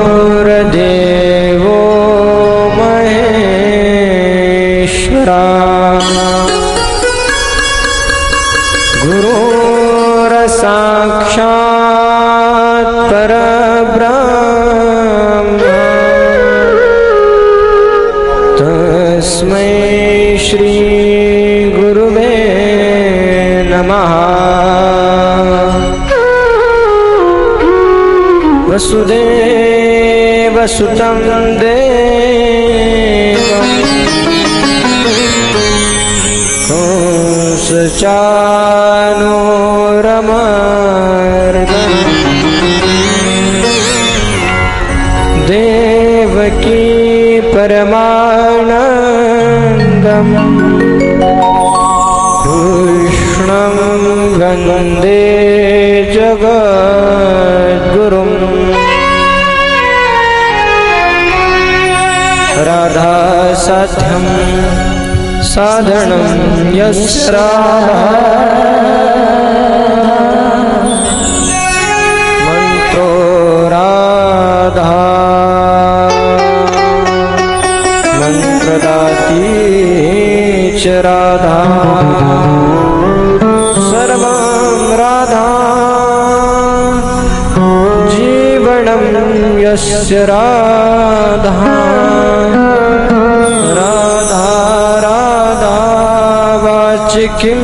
गुरुर्देवो महेश्वरा गुरुर्साक्षात् परब्रह्म तस्मै श्री गुरुवे नमः। वसुदेवसुतं देवं कंसचानूरमर्दनं देवकी परमानन्दं कृष्णं वन्दे जगद्गुरुम्। राधा साध्यं साधनं यस्य राधा मंत्रो राधा मंत्रदाती च राधा सर्वं राधा जीवनं यस्य राधा किं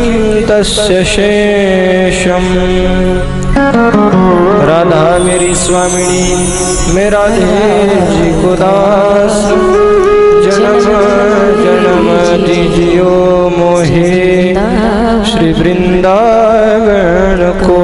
तस्य शेषम्। राधा मेरी स्वामिनी मेरा जी को दास जन्म जन्म दीजियो मोहे श्री वृंदावन को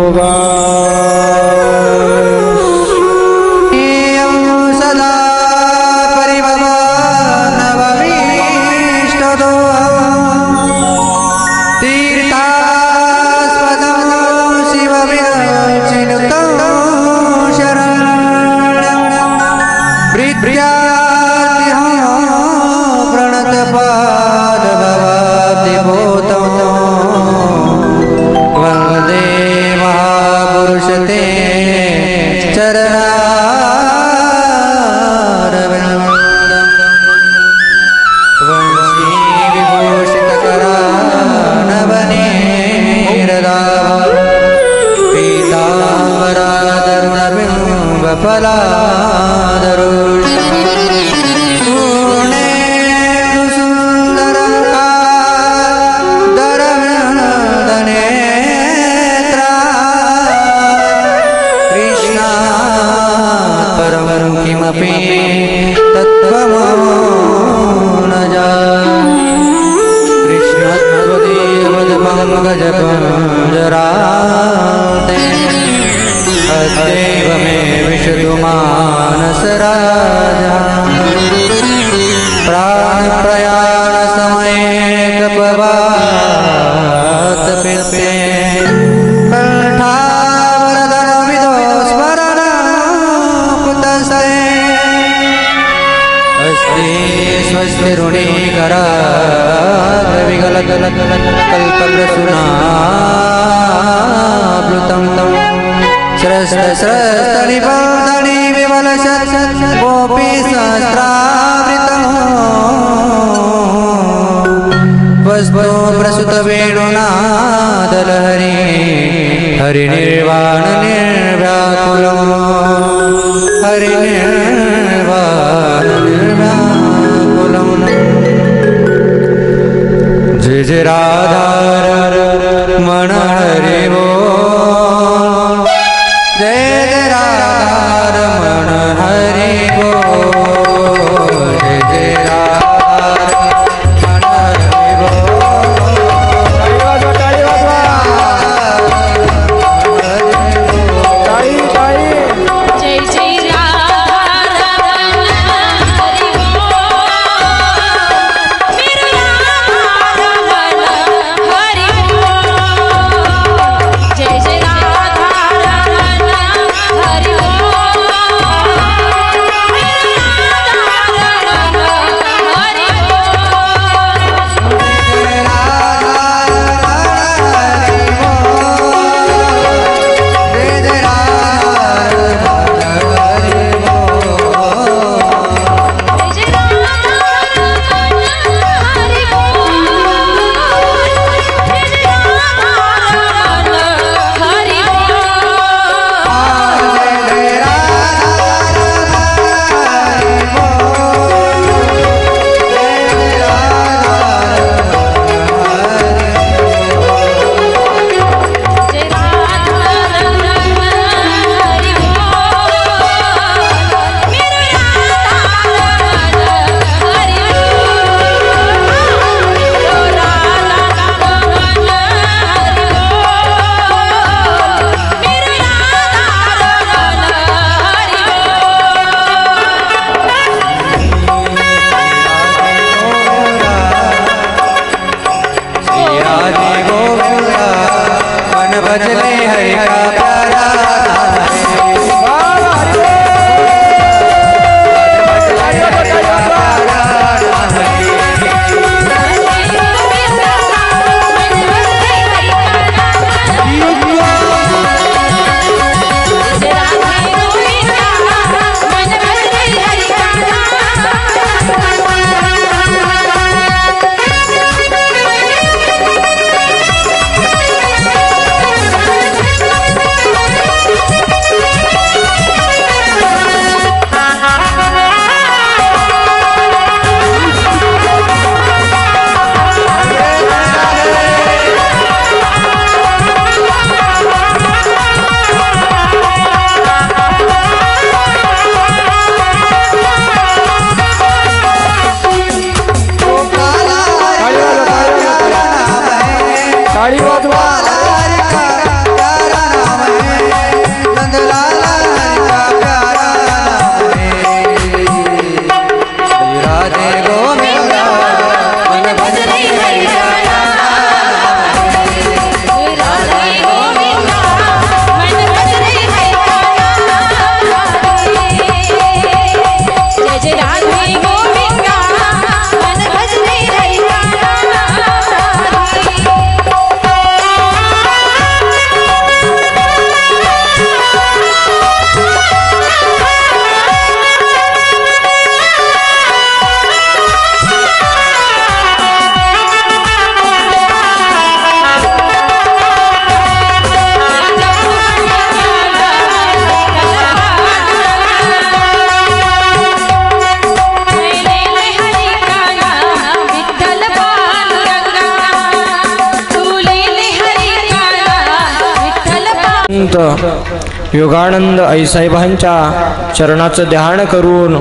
योगानंद आईसाहेबांच्या चरणाचं ध्यान करून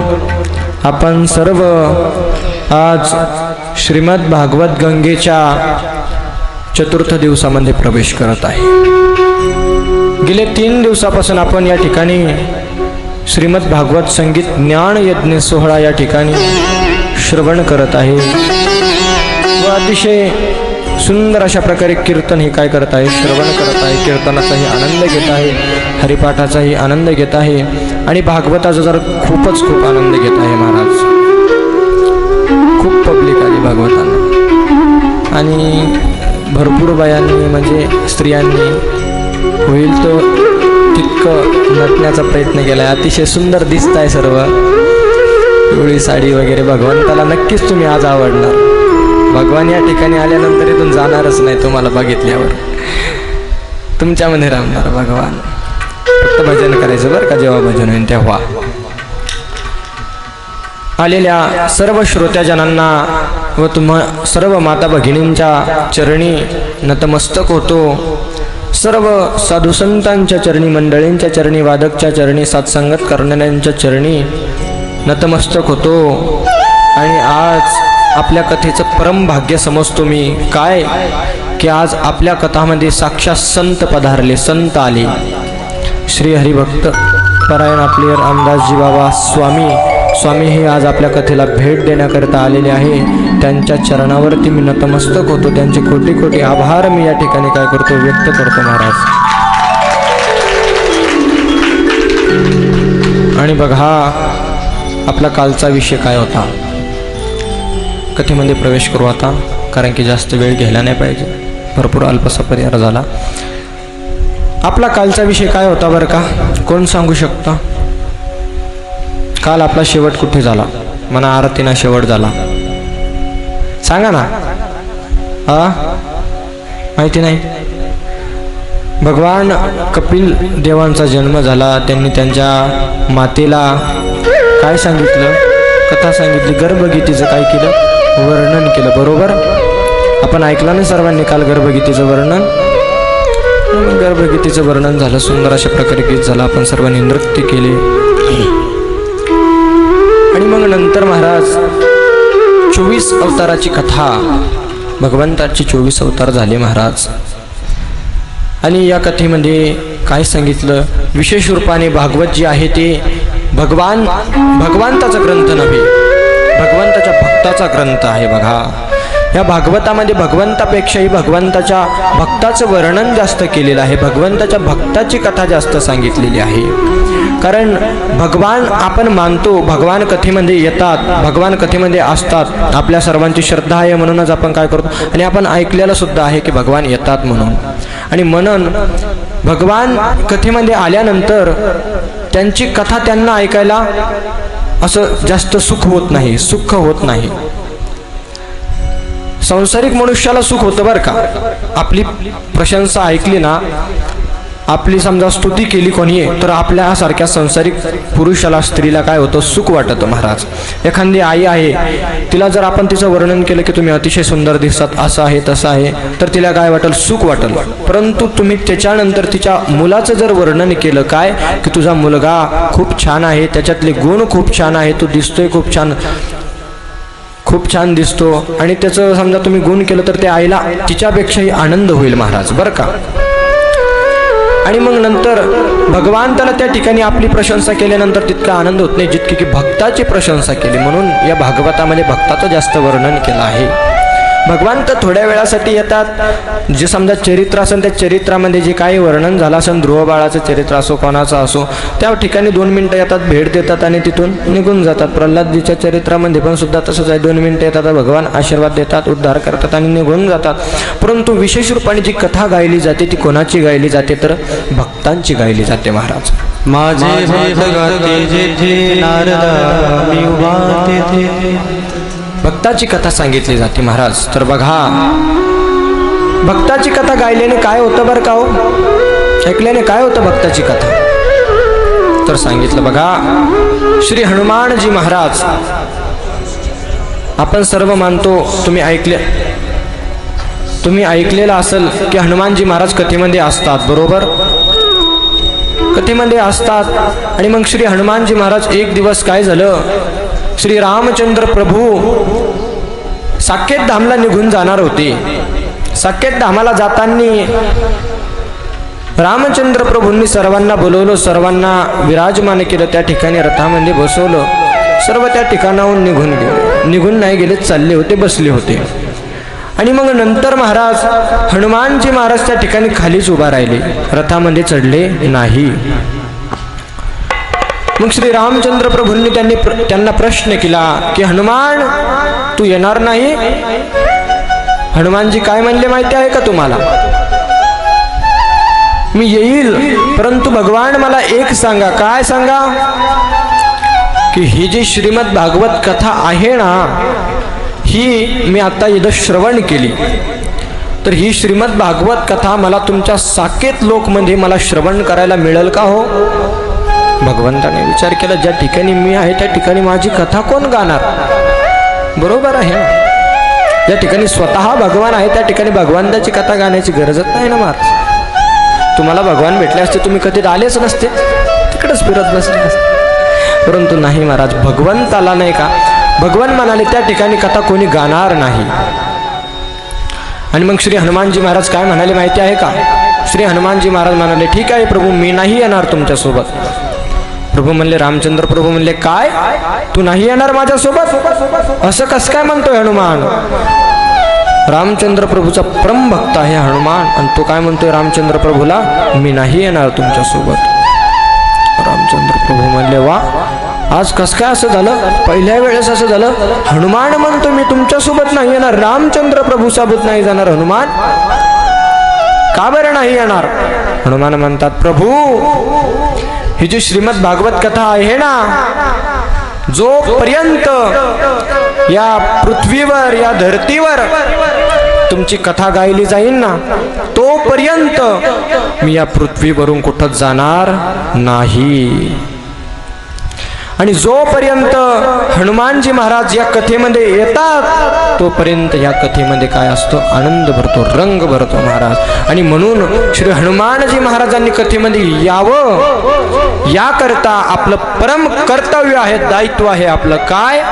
आपण सर्व आज श्रीमद भागवत गंगेच्या चतुर्थ दिवसामध्ये प्रवेश करत आहे। गेले 3 दिवसापासून आपण या ठिकाणी श्रीमद भागवत संगीत ज्ञान यज्ञ सोहळा या ठिकाणी श्रवण करत आहे व अतिशय सुंदर अशा प्रकारे कीर्तन हे काय करत आहे, श्रवण करत आहे, कीर्तनाचाही आनंद घेत आहे, हरिपाठाचाही आनंद घेत आहे आणि भागवताचा जर खूपच खूप आनंद घेत आहे महाराज। खूप पब्लिक आली भागवतांना आणि भरपूर बायांनी म्हणजे स्त्रियांनी होईल तो तितकं नटण्याचा प्रयत्न केला आहे। अतिशय सुंदर दिसत आहे सर्व, पिवळी साडी वगैरे। भगवंताला नक्कीच तुम्ही आज आवडणार। भगवान या ठिकाणी आल्यानंतर इथून जाणारच नाही, तुम्हाला बघितल्यावर तुमच्यामध्ये राहणार भगवान। फक्त भजन करायचं बरं का, जेव्हा भजन होईल तेव्हा। आलेल्या सर्व श्रोत्याजनांना व तुम्हा सर्व माता भगिनींच्या चरणी नतमस्तक होतो। सर्व साधू संतांच्या चरणी, मंडळींच्या चरणी, वादकच्या चरणी, सत्संगत करणाऱ्यांच्या चरणी नतमस्तक होतो। आणि आज आपल्या कथेचं परम भाग्य समजतो मी काय, की आज आपल्या कथामध्ये साक्षात संत पधारले, संत आले। श्री हरिभक्त परायण आपले रामदासजी बाबा स्वामी हे आज आपल्या कथेला भेट देण्याकरता आलेले आहे। त्यांच्या चरणावरती मी नतमस्तक होतो। त्यांचे कोटी कोटी आभार मी या ठिकाणी काय करतो, व्यक्त करतो महाराज। आणि बघा आपला कालचा विषय काय होता। कथेमध्ये प्रवेश करू आता, कारण की जास्त वेळ घ्यायला नाही पाहिजे, भरपूर अल्पसा परिहार झाला। आपला कालचा विषय काय होता बरं का, कोण सांगू शकतं? काल आपला शेवट कुठे झाला? मना आरतीना शेवट झाला, सांगा ना। माहिती नाही? भगवान कपिल देवांचा जन्म झाला। त्यांनी त्यांच्या मातेला काय सांगितलं, कथा सांगितली, गर्भगीतेचं काय केलं, वर्णन केलं। बरोबर आपण ऐकलं ना सर्वांनी काल गर्भगीतेचं वर्णन। गर्भगीतेचं वर्णन झालं, सुंदर अशा प्रकारे गीत झालं, आपण सर्वांनी नृत्य केले। आणि मग नंतर महाराज 24 अवताराची कथा, भगवंताची 24 अवतार झाले महाराज। आणि या कथेमध्ये काय सांगितलं, विशेष रूपाने भागवत जे आहे ते भगवंताचा ग्रंथ नव्हे, भगवंताच्या भक्ताचा ग्रंथ आहे। बघा या भागवतामध्ये भगवंतापेक्षाही भगवंताच्या भक्ताचं वर्णन जास्त केलेलं आहे, भगवंताच्या भक्ताची कथा जास्त सांगितलेली आहे। कारण भगवान आपण मानतो, भगवान कथेमध्ये येतात, भगवान कथेमध्ये असतात, आपल्या सर्वांची श्रद्धा आहे म्हणूनच आपण काय करतो, आणि आपण ऐकलेलं सुद्धा आहे की भगवान येतात म्हणून। आणि म्हणून भगवान कथेमध्ये आल्यानंतर त्यांची कथा त्यांना ऐकायला असं जास्त सुख होत नाही, सुख होत नाही। सांसारिक मनुष्याला सुख होतं बरं का, आपली प्रशंसा ऐकली ना, आपली समजा स्तुती केली कोणी, तर आपल्यासारख्या संसारिक पुरुषाला, स्त्रीला काय होतं, सुख वाटतं महाराज। एखादी आई आहे, तिला जर आपण तिचं वर्णन केलं की तुम्ही अतिशय सुंदर दिसतात, असं आहे तसं आहे, तर तिला काय वाटेल, सुख वाटेल। परंतु तुम्ही त्याच्यानंतर तिच्या मुलाचं जर वर्णन केलं काय, की तुझा मुलगा खूप छान आहे, त्याच्यातले गुण खूप छान आहे, तो दिसतोय खूप छान दिसतो, आणि त्याचं समजा तुम्ही गुण केलं तर त्या आईला तिच्यापेक्षाही आनंद होईल महाराज बरं का। आणि मग नंतर भगवान त्याला त्या ठिकाणी आपली प्रशंसा केल्यानंतर तितका आनंद होत नाही जितकी की भक्ताची प्रशंसा केली। म्हणून या भागवतामध्ये भक्ताचं जास्त वर्णन केलं आहे। भगवान तर थोड्या वेळासाठी येतात, जे समजा चरित्र असेल त्या चरित्रामध्ये जे काही वर्णन झालं असेल, ध्रुव बाळाचं चरित्र असो, कोणाचं असो, त्या ठिकाणी 2 मिनिटं येतात, भेट देतात आणि तिथून निघून जातात। प्रल्हादजीच्या चरित्रामध्ये पण सुद्धा तसंच आहे, 2 मिनिटं येतात, भगवान आशीर्वाद देतात, उद्धार करतात आणि निघून जातात। परंतु विशेष रूपाने जी कथा गायली जाते ती कोणाची गायली जाते, तर भक्तांची गायली जाते महाराज। माझे भक्त गाते जेथे नारदा मी उभा तेथे, भक्ताची कथा सांगितली जाते महाराज। तर बघा भक्ताची कथा गायल्याने काय होतं बरं का हो, ऐकल्याने काय होतं भक्ताची कथा, तर सांगितलं बघा। श्री हनुमानजी महाराज आपण सर्व मानतो, तुम्ही ऐकलेलं असेल की हनुमानजी महाराज कथेमध्ये असतात बरोबर। कथेमध्ये असतात. आणि मग श्री हनुमानजी महाराज एक दिवस काय झालं, श्री रामचंद्र प्रभू साकेत धामला निघून जाणार होते. साकेत धामाला जाताना रामचंद्र प्रभूंनी सर्वांना बोलवलं, सर्वांना विराजमान केलं, त्या ठिकाणी रथामध्ये बसवलं. सर्व त्या ठिकाणाहून निघून गेले. निघून नाही गेले, चालले होते, बसले होते. आणि मग नंतर महाराज हनुमानजी महाराज त्या ठिकाणी खालीच उभा राहिले, रथामध्ये चढले नाही. मग श्री रामचंद्र प्रभूंनी त्यांना प्रश्न केला की हनुमान तू येणार नाही? हनुमानजी काय म्हणले माहिती आहे का तुम्हाला? मी येईल, परंतु भगवान मला एक सांगा. काय सांगा? की ही जी श्रीमद भागवत कथा आहे ना, ही मी आता इथं श्रवण केली, तर ही श्रीमद भागवत कथा मला तुमच्या साकेत लोकमध्ये मला श्रवण करायला मिळेल का हो? भगवंताने विचार केला, ज्या ठिकाणी मी आहे त्या ठिकाणी माझी कथा कोण गाणार? बरोबर आहे ना, ज्या ठिकाणी स्वतः भगवान आहे त्या ठिकाणी भगवंताची कथा गाण्याची गरजच नाही ना महाराज. तुम्हाला भगवान भेटले असते, तुम्ही कधी आलेच नसते, तिकडेच फिरत नसते. परंतु नाही महाराज, भगवंताला नाही का, भगवान म्हणाले त्या ठिकाणी कथा कोणी गाणार नाही. आणि मग श्री हनुमानजी महाराज काय म्हणाले माहिती आहे का? श्री हनुमानजी महाराज म्हणाले, ठीक आहे प्रभू, मी नाही येणार तुमच्यासोबत. प्रभू म्हणले, रामचंद्र प्रभू म्हणले, काय तू नाही येणार माझ्यासोबत? असं कसं काय म्हणतोय हनुमान? रामचंद्र प्रभूचा परम भक्त आहे हनुमान, आणि तो काय म्हणतोय रामचंद्र प्रभूला, मी नाही येणार तुमच्यासोबत. रामचंद्र प्रभू म्हणले, वा, आज कसं काय असं झालं? पहिल्या वेळेस असं झालं, हनुमान म्हणतो मी तुमच्यासोबत नाही येणार, रामचंद्र प्रभू सोबत नाही जाणार. हनुमान का बरं नाही येणार? हनुमान म्हणतात, प्रभू ही जी श्रीमद भागवत कथा आहे ना, जोपर्यंत या पृथ्वीवर, या धरतीवर तुमची कथा गायली जाईल ना, तोपर्यंत मी या पृथ्वीवरून कुठं जाणार नाही. आणि जोपर्यंत हनुमानजी महाराज या कथेमध्ये येतात तोपर्यंत या कथेमध्ये काय असतो? आनंद भरतो, रंग भरतो महाराज. आणि म्हणून श्री हनुमानजी महाराजांनी कथेमध्ये यावं, याकरता आपलं परम कर्तव्य आहे, दायित्व आहे आपलं. काय?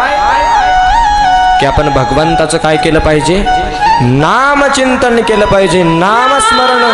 की आपण भगवंताचं काय केलं पाहिजे? नामचिंतन केलं पाहिजे, नामस्मरण.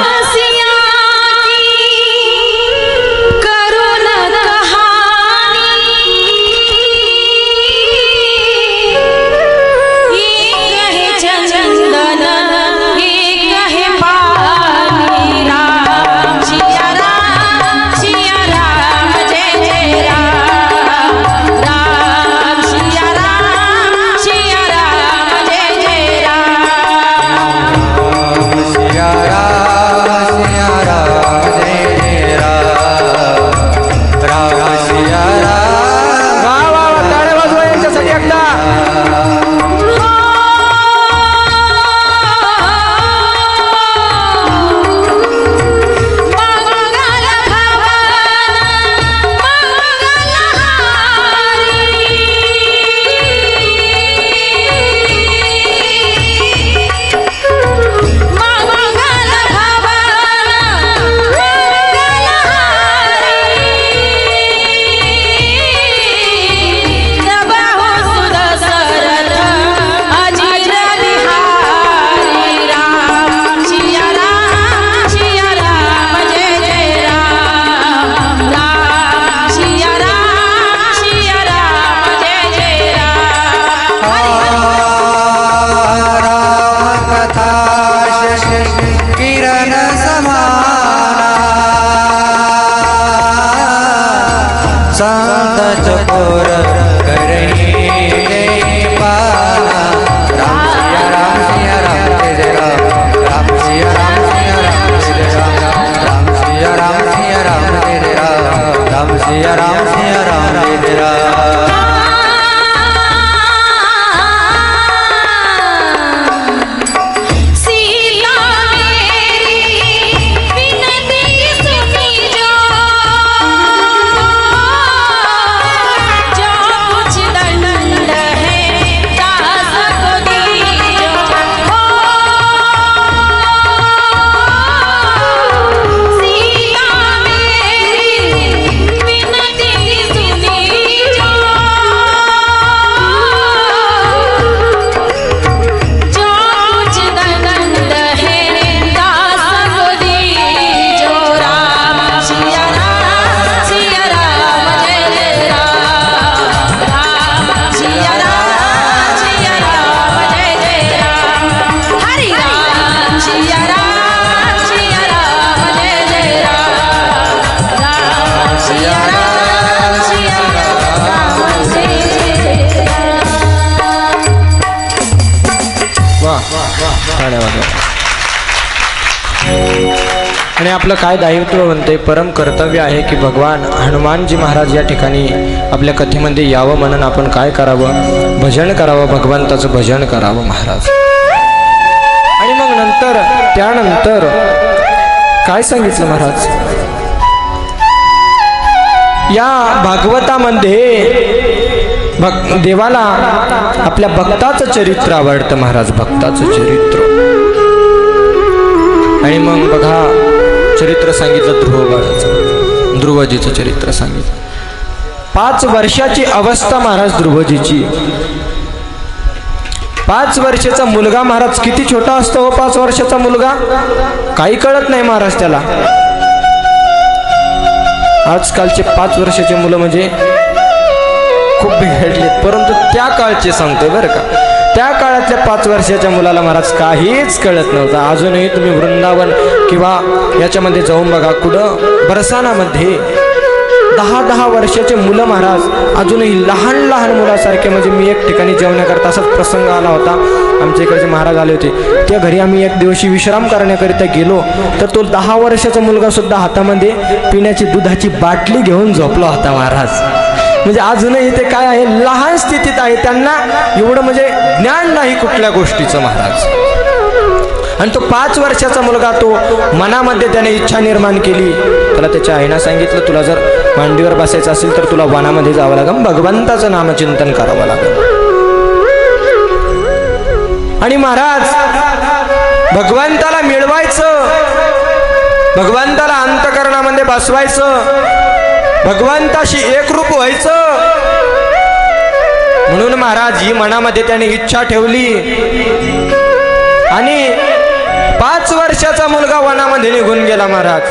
टाळ्या वाजवा. आणि आपलं काय दायित्व म्हणते, परम कर्तव्य आहे की भगवान हनुमानजी महाराज या ठिकाणी आपल्या कथेमध्ये यावं म्हणून आपण काय करावं, भजन करावं, भगवंताचं भजन करावं महाराज. आणि मग त्यानंतर काय सांगितलं महाराज, या भागवतामध्ये देवाला आपल्या भक्ताचं चरित्र आवडतं महाराज, भक्ताचं चरित्र. आणि मग बघा चरित्र सांगितलं ध्रुवबाळाचं, ध्रुवजीचं चरित्र सांगितलं. 5 वर्षाची अवस्था महाराज ध्रुवजीची. 5 वर्षाचा मुलगा महाराज किती छोटा असतो हो. 5 वर्षाचा मुलगा काही कळत नाही महाराज त्याला. आजकालचे 5 वर्षाचे मुलं म्हणजे खूप बिघडलेत, परंतु त्या काळचे सांगतोय बरं का. त्या काळातल्या 5 वर्षाच्या मुलाला महाराज काहीच कळत नव्हतं. अजूनही तुम्ही वृंदावन किंवा याच्यामध्ये जाऊन बघा, कुठं बरसानामध्ये 10-10 वर्षाचे मुलं महाराज अजूनही लहान लहान मुलासारखे. म्हणजे मी एक ठिकाणी जेवण्याकरता असाच प्रसंग आला होता. आमच्या इकडचे महाराज आले होते, त्या घरी आम्ही एक दिवशी विश्राम करण्याकरिता गेलो, तर तो 10 वर्षाचा मुलगा सुद्धा हातामध्ये पिण्याची दुधाची बाटली घेऊन झोपला होता महाराज. म्हणजे अजूनही ते काय आहे, लहान स्थितीत आहे, त्यांना एवढं म्हणजे ज्ञान नाही कुठल्या गोष्टीचं महाराज. आणि तो 5 वर्षाचा मुलगा, तो मनामध्ये त्याने इच्छा निर्माण केली. त्याला त्याच्या आईनं सांगितलं, तुला जर मांडीवर बसायचं असेल तर तुला वनामध्ये जावं लागेल, भगवंताचं नामचिंतन करावं लागेल. आणि महाराज भगवंताला मिळवायचं, भगवंताला अंतःकरणामध्ये बसवायचं, भगवंताशी एकरूप व्हायचं, म्हणून महाराज ही मनामध्ये त्याने इच्छा ठेवली. आणि 5 वर्षाचा मुलगा वनामध्ये निघून गेला महाराज.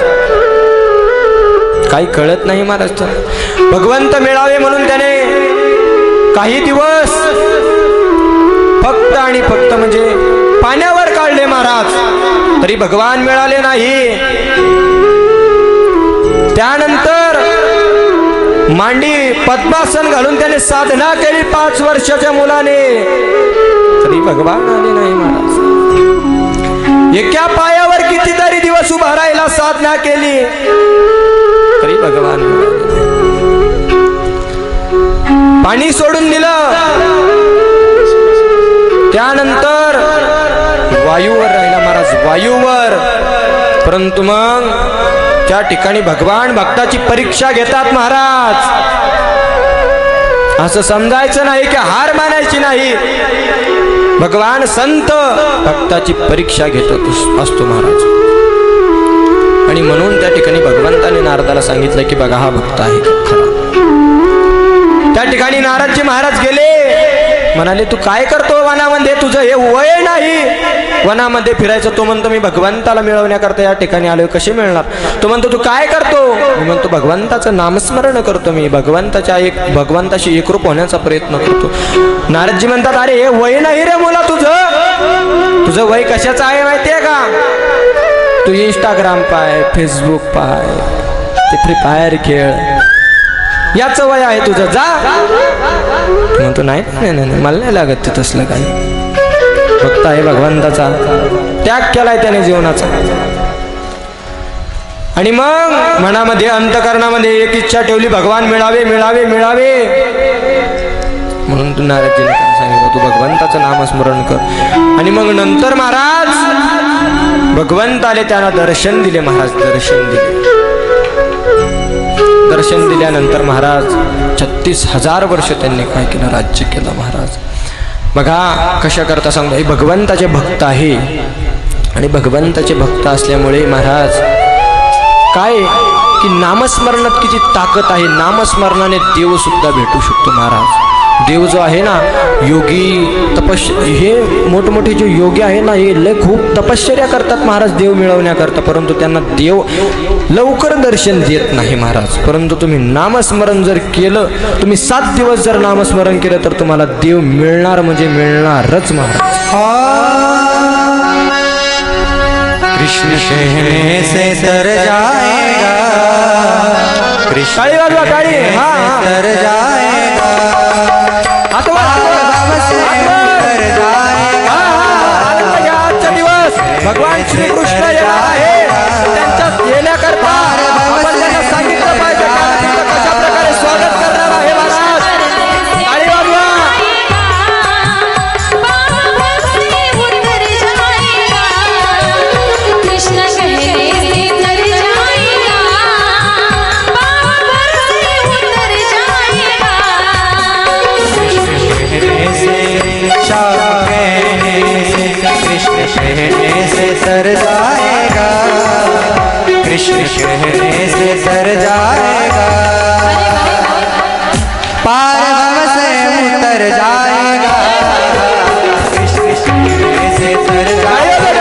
काही कळत नाही महाराज. भगवंत मिळावे म्हणून त्याने काही दिवस फक्त आणि फक्त म्हणजे पाण्यावर काढले महाराज, तरी भगवान मिळाले नाही. त्यानंतर मांडी पद्मासन घालून त्याने साधना केली 5 वर्षाच्या मुलाने, तरी भगवान आले नाही महाराज. एका पायावर कितीतरी दिवस उभा राहिला, साधना केली, तरी भगवान पाणी सोडून दिलं. त्यानंतर वायूवर राहिला महाराज, वायूवर. परंतु मग त्या ठिकाणी भगवान भक्ताची परीक्षा घेतात महाराज. असं समजायचं नाही की हार मानायची नाही. भगवान संत भक्ताची परीक्षा घेत असतो महाराज. आणि म्हणून त्या ठिकाणी भगवंताने नारदाला सांगितलं की बघा हा भक्त आहे खरा. त्या ठिकाणी नारदजी महाराज गेले, म्हणाले तू काय करतो वनामध्ये, तुझं हे वय नाही वनामध्ये फिरायचं. तो म्हणतो मी भगवंताला मिळवण्याकरता या ठिकाणी आलोय, कसे मिळणार. तो म्हणतो तू काय करतो, मी म्हणतो भगवंताचं नामस्मरण करतो, मी भगवंताशी एकरूप होण्याचा प्रयत्न करतो. नारदजी म्हणतात अरे हे वय नाही रे मुला तुझं वय कशाचं आहे माहितीये का, तू इंस्टाग्राम पाय, फेसबुक पाय, ते फ्री फायर खेळ, याच वय आहे तुझं, जा. म्हणतो नाही मला नाही लागत ते तसलं काही. फक्त आहे भगवंताचा त्याग केलाय त्याने जीवनाचा. आणि मग मनामध्ये अंतःकरणामध्ये एक इच्छा ठेवली, भगवान मिळावे मिळावे मिळावे. म्हणून तू नारदजीने काय सांगितलं, तू भगवंताचं नामस्मरण कर. आणि मग नंतर महाराज भगवंत आले, त्यांना दर्शन दिले महाराज, दर्शन दिले. दर्शन दिल्यानंतर महाराज 36,000 वर्ष त्यांनी काय केलं, राज्य केलं महाराज. बघा कशा करता सांगतो, हे भगवंताचे भक्त आहे. आणि भगवंताचे भक्त असल्यामुळे महाराज काय की नामस्मरणात किती ताकद आहे. नामस्मरणाने देव सुद्धा भेटू शकतो महाराज. देव जो आहे ना, योगी हे मोठमोठे जे योगी आहे ना, हे लय खूप तपश्चर्या करतात महाराज देव मिळवण्याकरता, परंतु त्यांना देव लवकर दर्शन देत नाही महाराज. परंतु तुम्ही नामस्मरण जर केलं, तुम्ही 7 दिवस जर नामस्मरण केलं, तर तुम्हाला देव मिळणार म्हणजे मिळणारच महाराज. कृष्ण कहने से तर जाएगा, कृष्ण तर जाएगा, से तर जाएगा. दिवस भगवान श्रीकृष्ण येणार आहे, त्यांच्या येण्याकरता आपण त्यांना सांगितलं पाहिजे कशा प्रकारे स्वागत करणार आहे महाराज. टाळी वाजवा. कृष्ण कहने से तर जाएगा, कृष्ण कहने से तर जाएगा, पार भव से उतर जाएगा, कृष्ण कहने से तर जाएगा,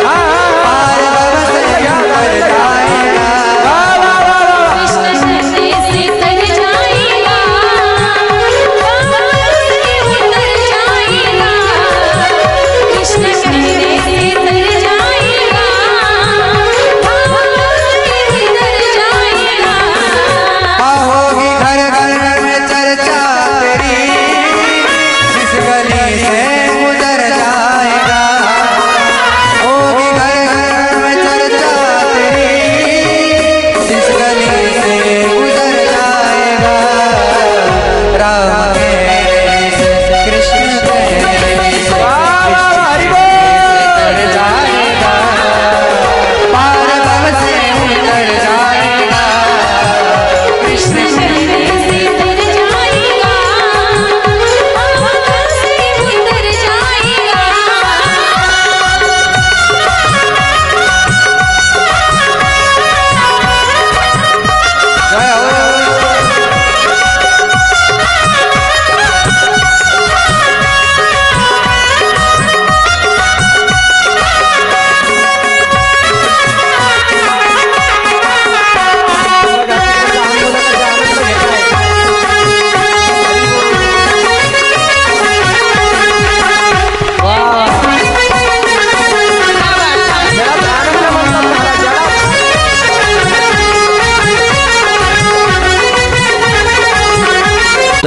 पार भव से उतर जाएगा,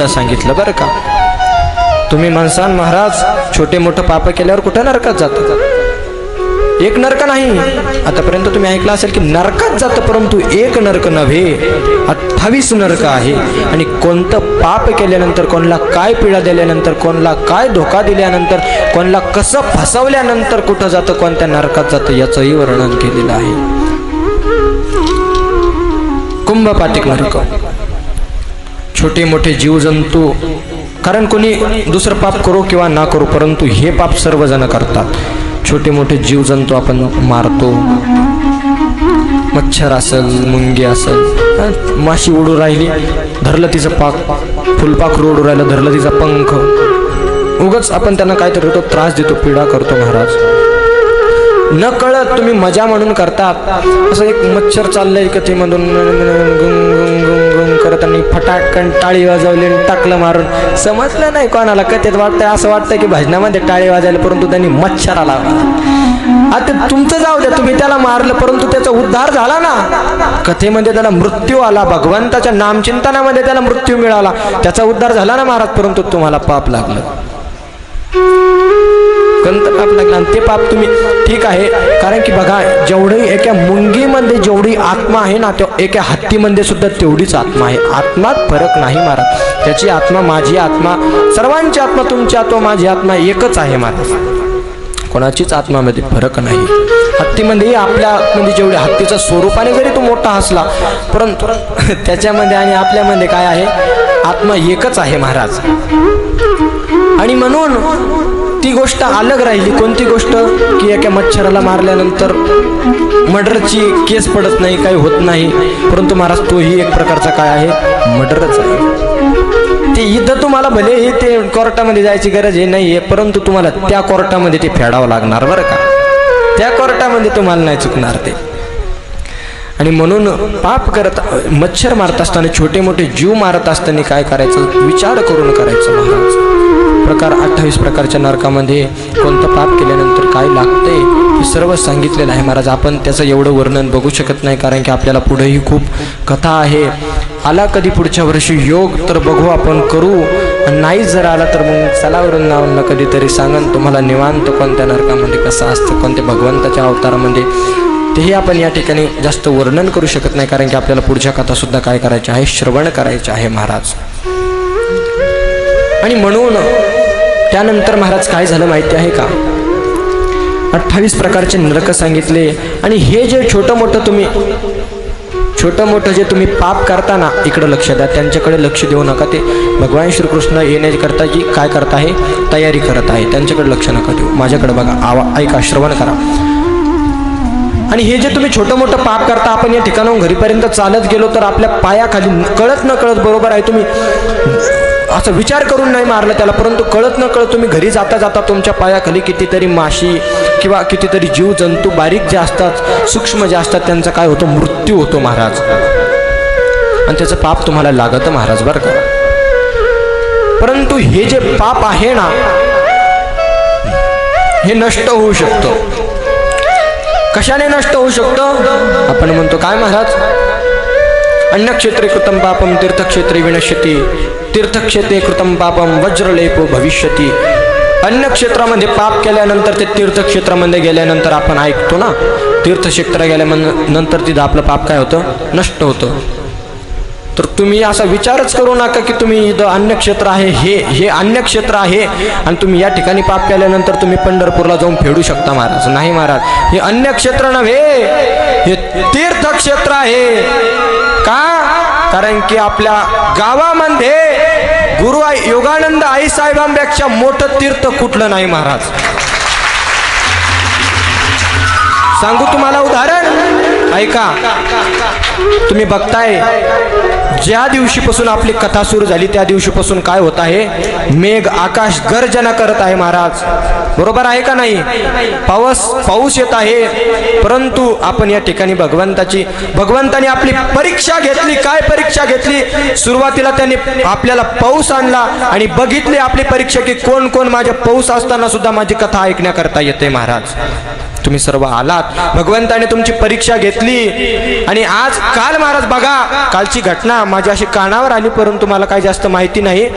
सांगितलं बरं का. तुम्ही म्हणसान महाराज छोटे मोठं पाप केल्यावर कुठं नरकात जातं. एक नरक नाही, आतापर्यंत तुम्ही ऐकलं असेल की नरकात जातं, परंतु एक नरक नव्हे 28 नरक आहे. आणि कोणतं पाप केल्यानंतर, कोणाला काय पीडा दिल्यानंतर, कोणाला काय धोका दिल्यानंतर, कोणाला कसं फसवल्यानंतर कुठं जातं, कोणत्या नरकात जातं याचंही वर्णन केलेलं आहे. कुंभपातिक नरक, छोटे मोठे जीवजंतू, कारण कोणी दुसरं पाप करो किंवा ना करो, परंतु हे पाप सर्वजण करतात. छोटे मोठे जीवजंतू आपण मारतो, मच्छर असेल, मुंगी असेल, माशी उडू राहिली धरलं तिचं पाक, फुलपाखरू उडू राहिलं धरलं तिचा पंख, उगाच आपण त्यांना काहीतरी तो त्रास देतो, पीडा करतो महाराज. न कळत तुम्ही मजा म्हणून करतात. असं एक मच्छर चाललंय कथेमधून करत आणि फटाकन टाळी वाजवली आणि टाकलं मारून, समजलं नाही कोणाला कथेत वाटतंय, असं वाटतंय की भजनामध्ये टाळी वाजायला, परंतु त्यांनी मच्छराला. आता तुमचं जाऊ द्या, तुम्ही त्याला मारलं परंतु त्याचा उद्धार झाला ना. कथेमध्ये त्याला मृत्यू आला, भगवंताच्या नामचिंतनामध्ये त्याला मृत्यू मिळाला, त्याचा उद्धार झाला ना महाराज, परंतु तुम्हाला पाप लागलं. पाप लागला आणि ते पाप तुम्ही ठीक आहे, कारण की बघा जेवढी एका मुंगीमध्ये जेवढी आत्मा आहे ना, एका हत्तीमध्ये सुद्धा तेवढीच आत्मा आहे. आत्मात फरक नाही महाराज. त्याची आत्मा, माझी आत्मा, सर्वांची आत्मा, तुमची आत्मा, माझी आत्मा एकच आहे महाराज. कोणाचीच आत्मामध्ये फरक नाही. हत्तीमध्ये आपल्या आतमध्ये जेवढे, हत्तीच्या स्वरूपाने जरी तो मोठा असला, परंतु त्याच्यामध्ये आणि आपल्यामध्ये काय आहे, आत्मा एकच आहे महाराज. आणि म्हणून ती गोष्ट अलग राहिली. कोणती गोष्ट की एका मच्छराला मारल्यानंतर मर्डरची केस पडत नाही, काही होत नाही, परंतु महाराज तोही एक प्रकारचा काय आहे, मर्डरच आहे. ते इथं तुम्हाला भले हे ते कोर्टामध्ये जायची गरज हे नाही आहे, परंतु तुम्हाला त्या कोर्टामध्ये ते फेडावं लागणार बरं का. त्या कोर्टामध्ये तुम्हाला नाही चुकणार ते. आणि म्हणून पाप करत, मच्छर मारत असताना, छोटे मोठे जीव मारत असताना काय करायचं, विचार करून करायचं महाराज. प्रकार 28 प्रकारच्या नरकामध्ये कोणतं पाप केल्यानंतर काय लागते हे सर्व सांगितलेलं आहे महाराज. आपण त्याचं एवढं वर्णन बघू शकत नाही, कारण की आपल्याला पुढेही खूप कथा आहे. आला कधी पुढच्या वर्षी योग तर बघू आपण करू, नाही जर आला तर मग चला वृंदावनला कधीतरी सांगन तुम्हाला निवांत कोणत्या नरकामध्ये कसं असतं, कोणत्या भगवंताच्या अवतारामध्ये, तेही आपण या ठिकाणी जास्त वर्णन करू शकत नाही, कारण की आपल्याला पुढच्या कथासुद्धा काय करायची आहे, श्रवण करायचे आहे महाराज. आणि म्हणून त्यानंतर महाराज काय झालं माहिती आहे का, 28 प्रकारचे नरक सांगितले. आणि हे जे छोटं मोठं जे तुम्ही पाप करता ना, इकडं लक्ष द्या, त्यांच्याकडे लक्ष देऊ नका. ते भगवान श्रीकृष्ण येण्याकरता जी काय करत आहे, तयारी करत आहे, त्यांच्याकडे लक्ष नका देऊ, माझ्याकडे बघा, ऐका, श्रवण करा. आणि हे जे तुम्ही छोटं मोठं पाप करता, आपण या ठिकाणाहून घरीपर्यंत चालत गेलो तर आपल्या पायाखाली कळत न कळत, बरोबर आहे, तुम्ही असं विचार करून नाही मारलं त्याला, परंतु कळत न कळत तुम्ही घरी जाता जाता तुमच्या पायाखाली कितीतरी माशी किंवा कितीतरी जीव जंतू बारीक जे असतात, सूक्ष्म जे असतात, त्यांचा काय होतो, मृत्यू होतो महाराज. आणि त्याचं पाप तुम्हाला लागतं महाराज बरं का. परंतु हे जे पाप आहे ना, हे नष्ट होऊ शकतं. कशाने नष्ट होऊ शकतं, आपण म्हणतो काय महाराज, अन्नक्षेत्रे कृतं पापम तीर्थक्षेत्रे विनश्यति, तीर्थक्षेत्रे कृतं पापम वज्रलेपो भविष्यति. अन्नक्षेत्रामध्ये पाप केल्यानंतर ते तीर्थक्षेत्रामध्ये गेल्यानंतर आपण ऐकतो ना, तीर्थक्षेत्र गेल्यानंतर तिथं आपलं पाप काय होतं, नष्ट होतं. तर तुम्ही असा विचारच करू नका की तुम्ही इथं अन्नक्षेत्र आहे, हे अन्नक्षेत्र आहे आणि तुम्ही या ठिकाणी पाप केल्यानंतर तुम्ही पंढरपूरला जाऊन फेडू शकता महाराज. नाही महाराज, हे अन्नक्षेत्र नव्हे, हे तीर्थक्षेत्र आहे. का, कारण की आपल्या गावामध्ये गुरु योगानंद आई साहेबांपेक्षा मोठं तीर्थ कुठलं नाही महाराज. सांगू तुम्हाला उदाहरण, ऐका. तुम्ही बघताय ज्या दिवशीपासून आपली कथा सुरू झाली त्या दिवशीपासून काय होत आहे, मेघ आकाश गर्जना करत आहे महाराज, बरोबर आहे का नाही, पाऊस येत आहे. परंतु आपण या ठिकाणी भगवंताने आपली परीक्षा घेतली. काय परीक्षा घेतली, सुरुवातीला त्यांनी आपल्याला पाऊस आणला आणि बघितली आपली परीक्षा की कोण कोण माझ्या पाऊस असताना सुद्धा माझी कथा ऐकण्याकरता येते महाराज. तुम्ही सर्व आलात, भगवंताने तुमची परीक्षा घेतली. आणि आज काल महाराज बघा, कालची घटना माझ्या अशी कानावर आली, परंतु मला काही जास्त माहिती नाही.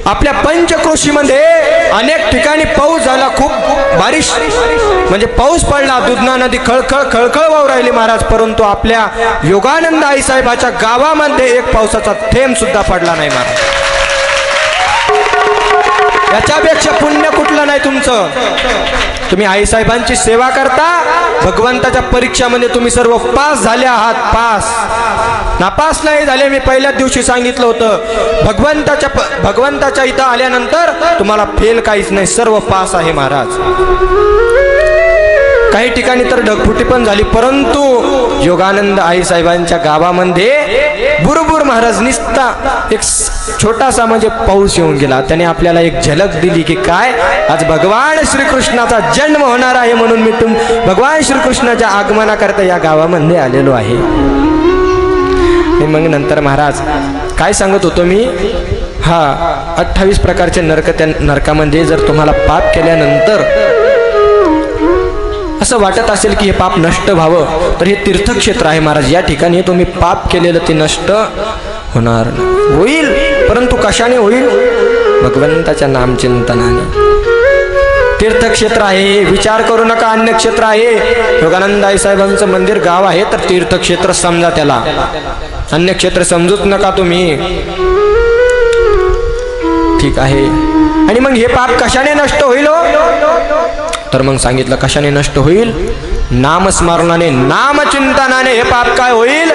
आपल्या पंचक्रोशीमध्ये अनेक ठिकाणी पाऊस झाला, खूप बारिश म्हणजे पाऊस पडला, दुधना नदी खळखळ वाहू राहिली महाराज. परंतु आपल्या योगानंद आई साहेबाच्या गावामध्ये एक पावसाचा थेंब सुद्धा पडला नाही महाराज. याच्यापेक्षा पुण्य कुठलं नाही तुमचं. तुम्ही आईसाहेबांची सेवा करता, भगवंताच्या परीक्षामध्ये तुम्ही सर्व पास झाले आहात. पास, नापास नाही झाले. मी पहिल्याच दिवशी सांगितलं होतं, भगवंताच्या इथं आल्यानंतर तुम्हाला फेल काहीच नाही, सर्व पास आहे महाराज. काही ठिकाणी तर ढगफुटी पण झाली, परंतु योगानंद आई साहेबांच्या गावामध्ये बुरबुर महाराज निसता एक छोटासा म्हणजे पाऊस येऊन गेला. त्याने आपल्याला एक झलक दिली की काय, आज भगवान श्रीकृष्णाचा जन्म होणार आहे, म्हणून मी भगवान श्रीकृष्णाच्या आगमनाकरता या गावामध्ये आलेलो आहे. मग नंतर महाराज काय सांगत होतो मी, 28 प्रकारचे नरक, त्या नरकामध्ये जर तुम्हाला पाप केल्यानंतर असं वाटत असेल की हे पाप नष्ट व्हावं, तर हे तीर्थक्षेत्र आहे महाराज. या ठिकाणी तुम्ही पाप केलेलं ते नष्ट होणार होईल, परंतु कशाने होईल, भगवंताच्या नामचिंतनाने. तीर्थक्षेत्र आहे, विचार करू नका अन्नक्षेत्र आहे. योगानंद आई साहेबांचं मंदिर गाव आहे तर तीर्थक्षेत्र समजा त्याला, अन्नक्षेत्र समजूच नका तुम्ही, ठीक आहे. आणि मग हे पाप कशाने नष्ट होईल, तर मग सांगितलं कशाने नष्ट होईल, नामस्मरणाने, नामचिंतनाने हे पाप काय होईल,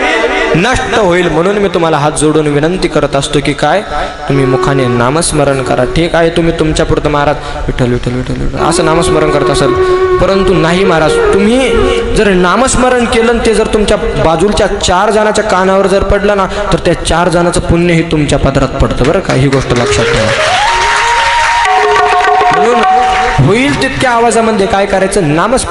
नष्ट होईल. म्हणून मी तुम्हाला हात जोडून विनंती करत असतो की काय, तुम्ही मुखाने नामस्मरण करा. ठीक आहे, तुम्ही तुमच्या पुरतं महाराज विठ्ठल विठ्ठल विठ्ठल विठ्ठल असं नामस्मरण करत असाल, परंतु नाही महाराज, तुम्ही जर नामस्मरण केलं ते जर तुमच्या बाजूच्या 4 जणाच्या कानावर जर पडलं ना, तर त्या 4 जणाचं पुण्य हे तुमच्या पदरात पडतं बरं का, ही गोष्ट लक्षात ठेवा. म्हणून होईल तितक्या आवाजामध्ये काय करायचं, नामस.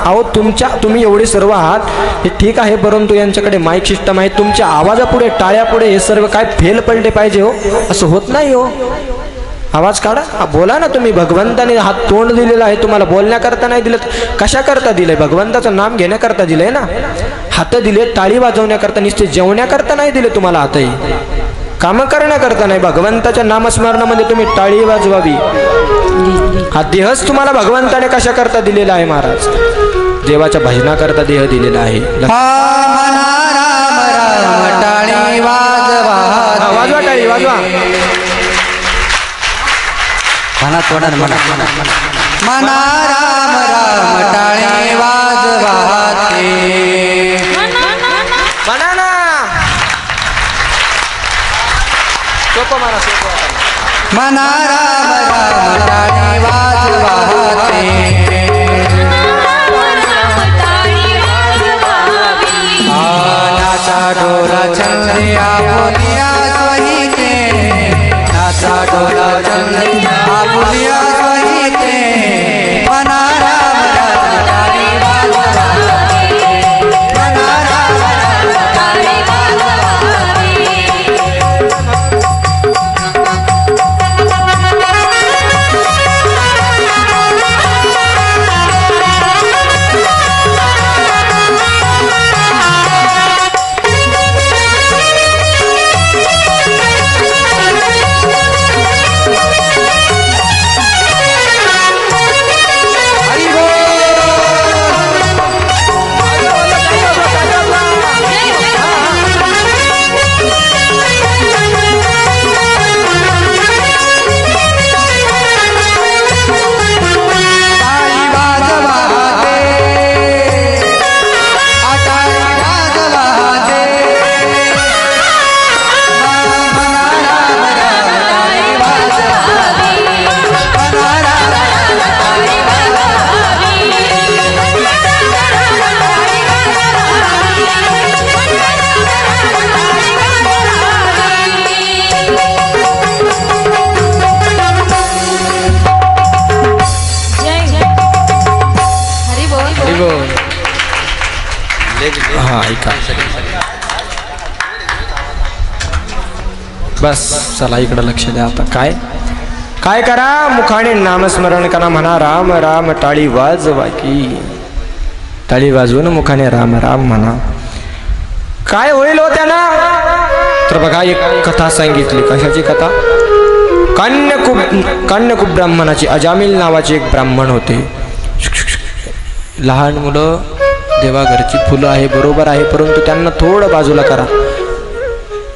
तुम्ही एवढे सर्व आहात हे ठीक आहे, परंतु यांच्याकडे माईक सिस्टम आहे, तुमच्या आवाजापुढे, टाळ्यापुढे हे सर्व काय फेल पडले पाहिजे हो, असं होत नाही हो. आवाज काढा, बोला ना तुम्ही. भगवंताने हात तोंड दिलेला आहे तुम्हाला, बोलण्याकरता नाही दिलं. कशा करता दिलंय? भगवंताचं नाम घेण्याकरता दिलंय ना. हात दिले टाळी वाजवण्याकरता, नुसते जेवण्याकरता नाही दिले तुम्हाला हातही, काम करण्याकरता नाही. भगवंताच्या नामस्मरणामध्ये तुम्ही टाळी वाजवावी. हा देहच तुम्हाला भगवंताने कशा करता दिलेला आहे महाराज? देवाच्या भजनाकरता देह दिलेला आहे. टाळी वाजवा, वाजवा टाळी वाजवा. म्हणा तोंडाने म्हणा, म्हणा राम राम टाळी वाजवा म्हणा ना. सोपं म्हणा, सोपं. म्हणा राम राम टाळी वाजवा नाचा डोला चंद्रिया बोलिया सोहिते, नाचा डोला चंद्रिया बोलिया सोहिते. म्हणा राम राम टाळी वाजवा, म्हणा राम राम टाळी हा ऐका. बस चला इकडं लक्ष द्या. आता काय काय करा? मुखाने नामस्मरण करा, म्हणा राम राम टाळी वाजवा की. टाळी वाजवून मुखाने राम राम म्हणा. काय होईल हो त्याला? तर बघा एक कथा सांगितली. कशाची कथा? कान्यकूप ब्राह्मणाची. अजामिल नावाचे एक ब्राह्मण होते. लहान मुलं देवाघरची फुलं आहे, बरोबर आहे, परंतु त्यांना थोडं बाजूला करा,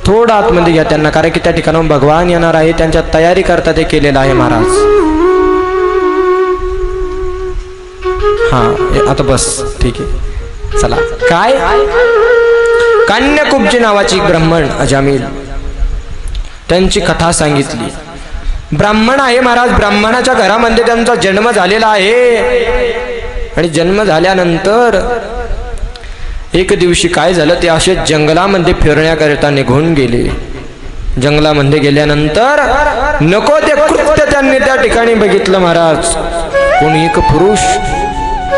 थोडं आतमध्ये घ्या त्यांना, कारण की त्या ठिकाणाहून भगवान येणार आहे. त्यांच्या तयारी करता ते केलेलं आहे महाराज. हा आता बस ठीक आहे. चला काय? कान्यकूपजी नावाची ब्राह्मण अजामिल, त्यांची कथा सांगितली. ब्राह्मण आहे महाराज. ब्राह्मणाच्या घरामध्ये त्यांचा जन्म झालेला आहे. आणि जन्म झाल्यानंतर एक दिवशी काय झालं? ते असे जंगलामध्ये फिरण्याकरिता निघून गेले. जंगलामध्ये गेल्यानंतर नको ते कृत्य त्यांनी त्या ठिकाणी बघितलं महाराज. कोणी एक पुरुष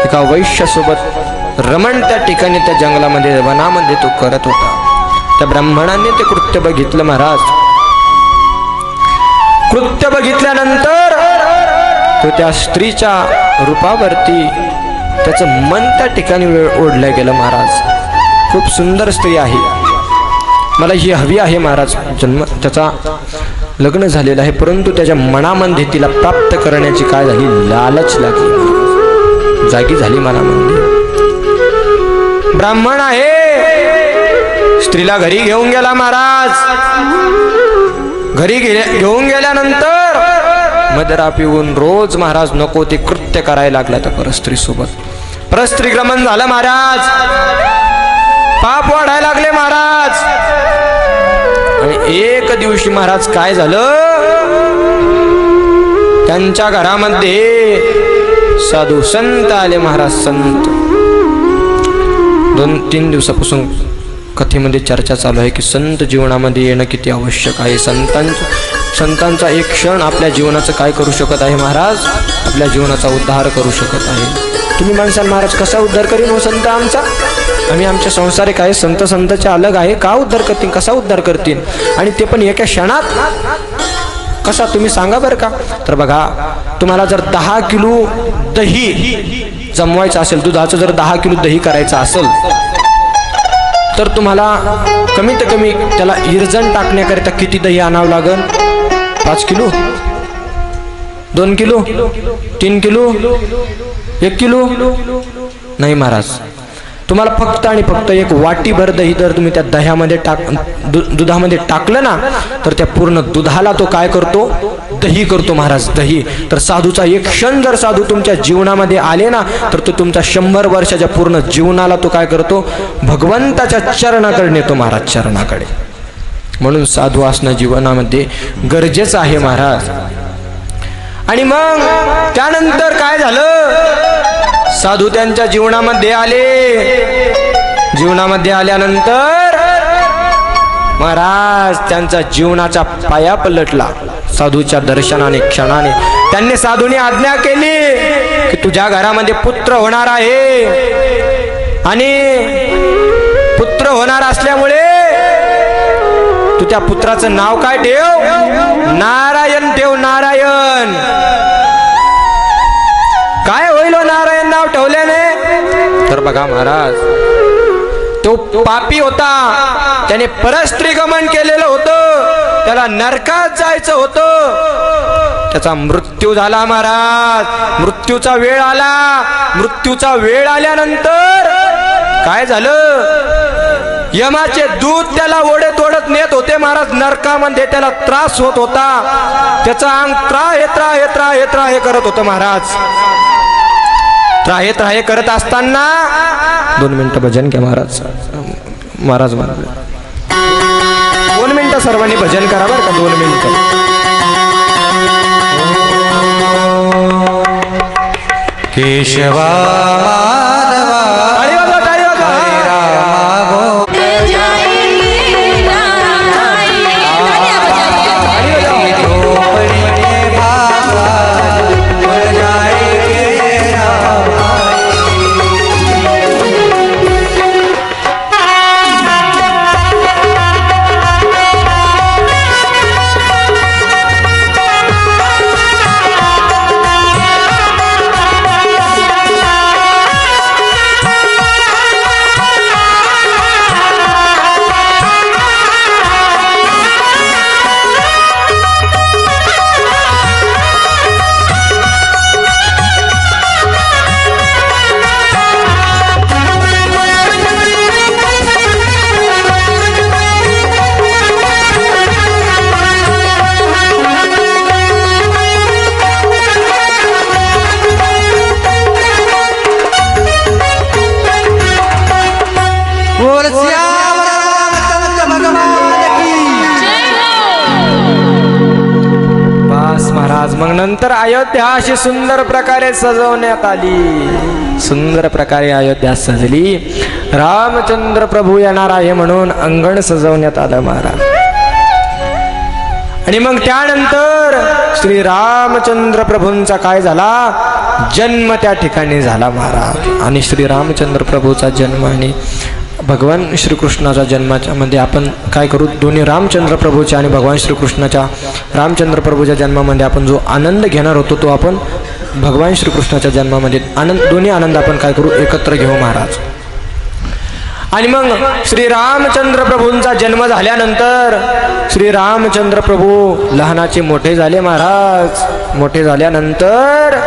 एका वैश्यासोबत रमण त्या ठिकाणी त्या जंगलामध्ये वनामध्ये तो करत होता. त्या ब्राह्मणाने ते कृत्य बघितलं महाराज. कृत्य बघितल्यानंतर तो त्या स्त्रीच्या रूपावरती त्याचं मन त्या ठिकाणी ओढलं गेलं महाराज. खूप सुंदर स्त्री आहे, मला ही हवी आहे महाराज. जन्म त्याचा लग्न झालेलं आहे, परंतु त्याच्या मनामध्ये तिला प्राप्त करण्याची काय झाली? लालच लागली, जागी झाली मनामध्ये. ब्राह्मण आहे, स्त्रीला घरी घेऊन गेला महाराज. घरी घेऊन गेल्यानंतर मदरा पिऊन रोज महाराज नको ते कृत्य करायला लागला त्या परस्त्री सोबत. परस्त्री क्रमण झालं महाराज. पाप वाढायला लागले महाराज. आणि एक दिवशी महाराज काय झालं? त्यांच्या घरामध्ये साधू संत आले महाराज. संत 2-3 दिवसापासून कथेमध्ये चर्चा चालू आहे की संत जीवनामध्ये येणं किती आवश्यक आहे. संतांचा एक क्षण आपल्या जीवनाचं काय करू शकत आहे महाराज? आपल्या जीवनाचा उद्धार करू शकत आहे. तुम्ही म्हणसाल महाराज कसा उद्धार करीन हो संत आमचा? आम्ही आमच्या संसारिक आहे, संत संतांच्या अलग आहे, का उद्धार करतील, कसा उद्धार करतील? आणि ते पण एका क्षणात कसा तुम्ही सांगा बरं का. तर बघा, तुम्हाला जर 10 किलो दही जमवायचं असेल, दुधाचं जर 10 किलो दही करायचं असेल, तर तुम्हाला कमीत कमी त्याला इरजण टाकण्याकरिता किती दही आणावं लागेल? 5 किलो, 2 किलो, 3 किलो, 1 किलो? नाही महाराज, तुम्हाला फक्त आणि फक्त एक वाटीभर दही जर तुम्ही त्या दह्यामध्ये दुधामध्ये टाकलं ना, तर त्या पूर्ण दुधाला तो काय करतो? दही करतो महाराज, दही. तर साधूचा एक क्षण जर साधू तुमच्या जीवनामध्ये आले ना, तर तो तुमच्या 100 वर्षाच्या पूर्ण जीवनाला तो काय करतो? भगवंताच्या चरणाकडे नेतो महाराज, चरणाकडे. म्हणून साधू असणं जीवनामध्ये गरजेचं आहे महाराज. आणि मग त्यानंतर काय झालं? साधू त्यांच्या जीवनामध्ये आले. जीवनामध्ये आल्यानंतर महाराज त्यांचा जीवनाचा पाया पलटला साधूच्या दर्शनाने, क्षणाने. त्यांनी साधूने आज्ञा केली की तुझ्या घरामध्ये पुत्र होणार आहे, आणि पुत्र होणार असल्यामुळे तू त्या पुत्राचं नाव काय ठेव? नारायण ठेव, नारायण. काय होईल नारायण नाव ठेवल्याने? तर बघा महाराज, तो पापी होता, त्याने परस्त्री गमन केलेलं होतं, त्याला नरकात जायचं होतं. त्याचा मृत्यू झाला महाराज. मृत्यूचा वेळ आला. मृत्यूचा वेळ आल्यानंतर काय झालं? यमाचे दूत त्याला ओढत ओढत नेत होते महाराज नरकामध्ये. त्याला त्रास होत होता. त्याचा अंग त्राहे करत होतं महाराज. त्राहे करत असताना 2 मिनिटं भजन घ्या महाराज. महाराज 2 मिनिटं सर्वांनी भजन करा बरं का. 2 मिनिटं. केशवा मग नंतर अयोध्या अशी सुंदर प्रकारे सजवण्यात आली. सुंदर प्रकारे अयोध्या सजली. रामचंद्र प्रभू येणार आहे म्हणून अंगण सजवण्यात आलं महाराज. आणि मग त्यानंतर श्री रामचंद्र प्रभूंचा काय झाला? जन्म त्या ठिकाणी झाला महाराज. आणि श्री रामचंद्र प्रभूचा जन्म आणि भगवान श्रीकृष्णाच्या जन्माच्या मध्ये आपण काय करू? दोन्ही रामचंद्र प्रभूच्या आणि भगवान श्रीकृष्णाच्या रामचंद्र प्रभूच्या जन्मामध्ये आपण जो आनंद घेणार होतो तो आपण भगवान श्रीकृष्णाच्या जन्मामध्ये दोन्ही आनंद आपण काय करू? एकत्र घेऊ महाराज. आणि मग श्री रामचंद्र प्रभूंचा जन्म झाल्यानंतर श्री रामचंद्र प्रभू लहानाचे मोठे झाले महाराज. मोठे झाल्यानंतर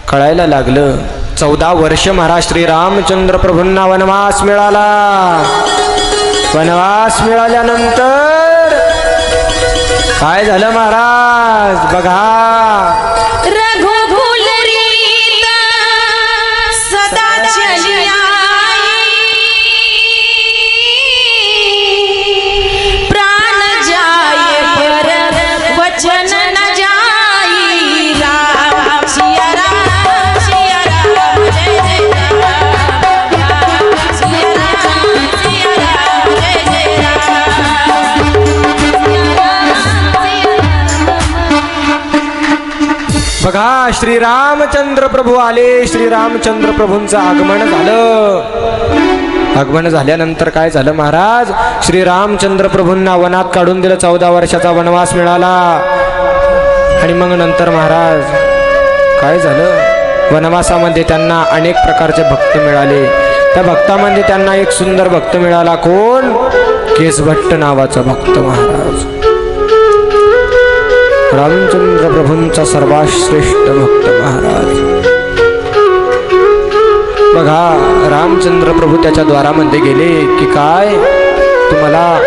कळायला लागलं 14 वर्ष महाराज श्री रामचंद्र प्रभूंना वनवास मिळाला. वनवास मिळाल्यानंतर काय झालं महाराज? बघा, बघा श्री रामचंद्र प्रभू आले. श्री रामचंद्र प्रभूंचं आगमन झालं. आगमन झाल्यानंतर काय झालं महाराज, श्री रामचंद्र प्रभूंना वनात काढून दिलं, 14 वर्षाचा वनवास मिळाला. आणि मग नंतर महाराज काय झालं, वनवासामध्ये त्यांना अनेक प्रकारचे भक्त मिळाले. त्या भक्तामध्ये त्यांना एक सुंदर भक्त मिळाला. कोण? केसभट्ट नावाचा भक्त महाराज. रामचंद्र प्रभूंचा सर्वात श्रेष्ठ भक्त महाराज. बघा, रामचंद्र प्रभू त्याच्या द्वारामध्ये गेले की काय, तुम्हाला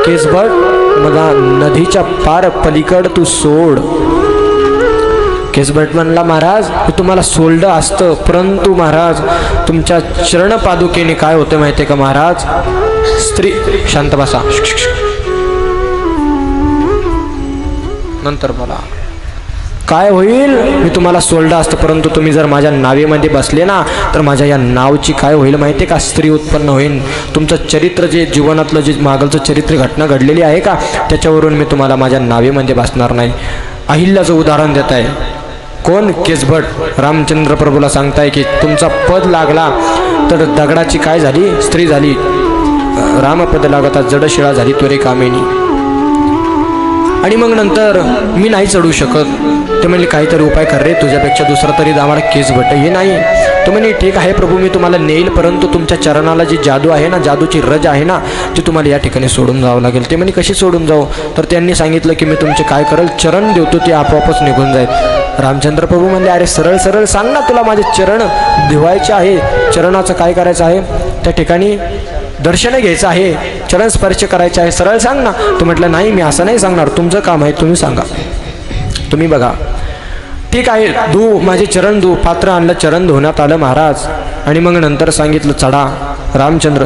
केसभट मला नदीच्या पार पलीकड तू सोड. केसभट म्हणला, महाराज मी तुम्हाला सोडलं असतं, परंतु महाराज तुमच्या चरण पादुकेने काय होतं माहितीये का महाराज, स्त्री शांत बसा, नंतर बोला. काय होईल, मी तुम्हाला सोडलं असतं, परंतु तुम्ही जर माझ्या नावेमध्ये बसले ना, तर माझ्या या नावची काय होईल माहिती आहे का, स्त्री उत्पन्न होईल. तुमचं चरित्र जे जीवनातलं जे मागलचं चरित्र घटना घडलेली आहे का, त्याच्यावरून मी तुम्हाला माझ्या नावेमध्ये बसणार नाही. अहिल्याचं उदाहरण देत आहे. कोण? केसभट. रामचंद्र प्रभूला सांगताय की तुमचा पद लागला तर दगडाची काय झाली, स्त्री झाली. रामपद लागता जडशिळा झाली त्वरे कामिनी. आणि मग नंतर मी नाही चढू शकत. ते म्हणले काहीतरी उपाय कर रे, तुझ्यापेक्षा दुसरा तरी आम्हाला केसभट. हे नाही. तो म्हणे ठीक आहे प्रभू, मी तुम्हाला नेईल, परंतु तुमच्या चरणाला जी जादू आहे ना, जादूची रज आहे ना, ती तुम्हाला या ठिकाणी सोडून जावं लागेल. ते म्हणे कशी सोडून जाऊ, तर त्यांनी सांगितलं की मी तुमचे काय करेल, चरण देवतो, ते आपोआपच निघून जाईल. रामचंद्र प्रभू म्हणले अरे सरळ सरळ सांग ना, तुला माझे चरण धुवायचे आहे, चरणाचं काय करायचं आहे, त्या ठिकाणी दर्शन घ्यायचं आहे, चरण स्पर्श करायचं आहे, सरळ सांग ना. तो म्हटलं नाही मी असं नाही सांगणार, तुमचं काम आहे, तुम्ही सांगा, तुम्ही बघा. ठीक आहे, धू माझे चरण धू. पात्र आणलं, चरण धुण्यात आलं महाराज. आणि मग नंतर सांगितलं चढा. रामचंद्र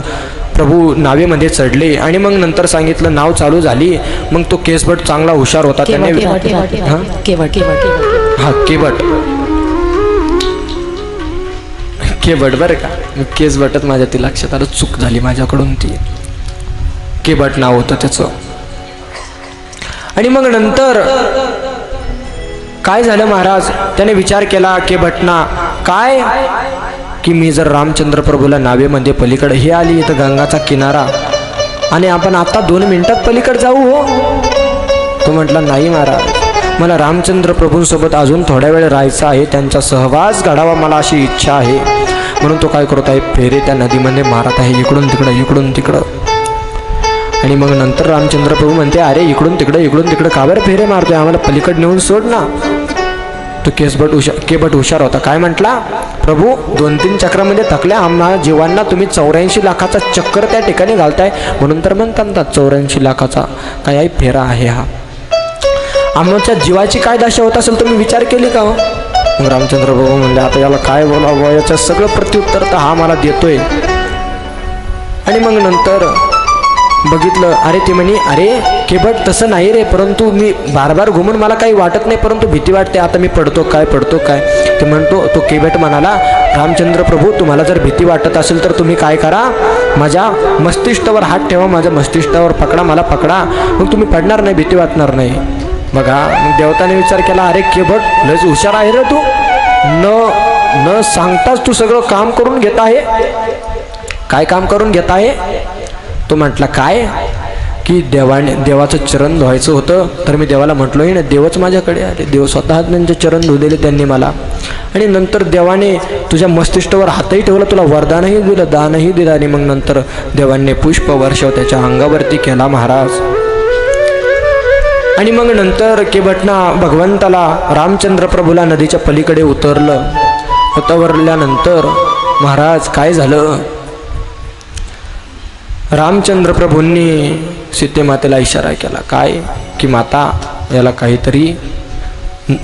प्रभू नावेमध्ये चढले आणि मग नंतर सांगितलं नाव चालू झाली. मग तो केसभट चांगला हुशार होता, त्याने हा केबट बरं का, केसभटच माझ्या ती लक्षात आलं, चूक झाली माझ्याकडून, ती केबट नाव होतं त्याचं. आणि मग नंतर काय झालं महाराज, त्याने विचार केला केबटना काय, की मी जर रामचंद्र प्रभूला नावेमध्ये पलीकडे हे आली तर गंगाचा किनारा आणि आपण आता 2 मिनिटात पलीकडे जाऊ हो. तो म्हटला नाही महाराज, मला रामचंद्र प्रभूंसोबत अजून थोड्या वेळ राहायचं आहे, त्यांचा सहवास घडावा मला अशी इच्छा आहे. म्हणून तो काय करत आहे, फेरे त्या नदीमध्ये मारत आहे, इकडून तिकडं इकडून तिकडं. आणि मग नंतर रामचंद्र प्रभू म्हणते अरे इकडून तिकडं का बरं फेरे मारतोय, आम्हाला पलीकड नेऊन सोड ना. तो केबट हुशार होता. काय म्हटला, प्रभू 2-3 चक्रामध्ये थकल्या आम्हा जीवांना तुम्ही 84 लाखाचा चक्कर त्या ठिकाणी घालताय, म्हणून तर म्हणतात 84 लाखाचा काय आहे फेरा आहे हा. आमच्या जीवाची काय दशा होत असेल तुम्ही विचार केली का? मग रामचंद्र प्रभू म्हणले आता याला काय बोलावं, याचं सगळं प्रत्युत्तर तर हा मला देतोय. आणि मग नंतर बघितलं, अरे ते म्हणे अरे केबट तसं नाही रे, परंतु मी बार घुमून मला काही वाटत नाही, परंतु भीती वाटते, आता मी पडतो काय. ते म्हणतो, तो केबट म्हणाला रामचंद्र प्रभू तुम्हाला जर भीती वाटत असेल तर तुम्ही काय करा, माझ्या मस्तिष्कावर हात ठेवा, माझ्या मस्तिष्कावर पकडा, मला पकडा, मग तुम्ही पडणार नाही, भीती वाटणार नाही. बघा मग देवताने विचार केला अरे केबट लयच हुशार आहे रे तू, न सांगताच तू सगळं काम करून घेत आहे. काय काम करून घेत आहे? तो म्हटला काय, की देवाचं चरण धुवायचं होतं, तर मी देवाला म्हटलोय ना, देवच माझ्याकडे आले, देव स्वतः त्यांचे चरण धुलेले त्यांनी मला. आणि नंतर देवाने तुझ्या मस्तिष्कावर हातही ठेवला, तुला वरदानही दिलं, दानही दिलं. आणि मग नंतर देवाने पुष्प वर्षाव त्याच्या अंगावरती केला महाराज. आणि मग नंतर केबटना भगवंताला रामचंद्र प्रभूला नदीच्या पलीकडे उतरल्यानंतर महाराज काय झालं, रामचंद्र प्रभूंनी सीतेमातेला इशारा केला काय, की माता याला काहीतरी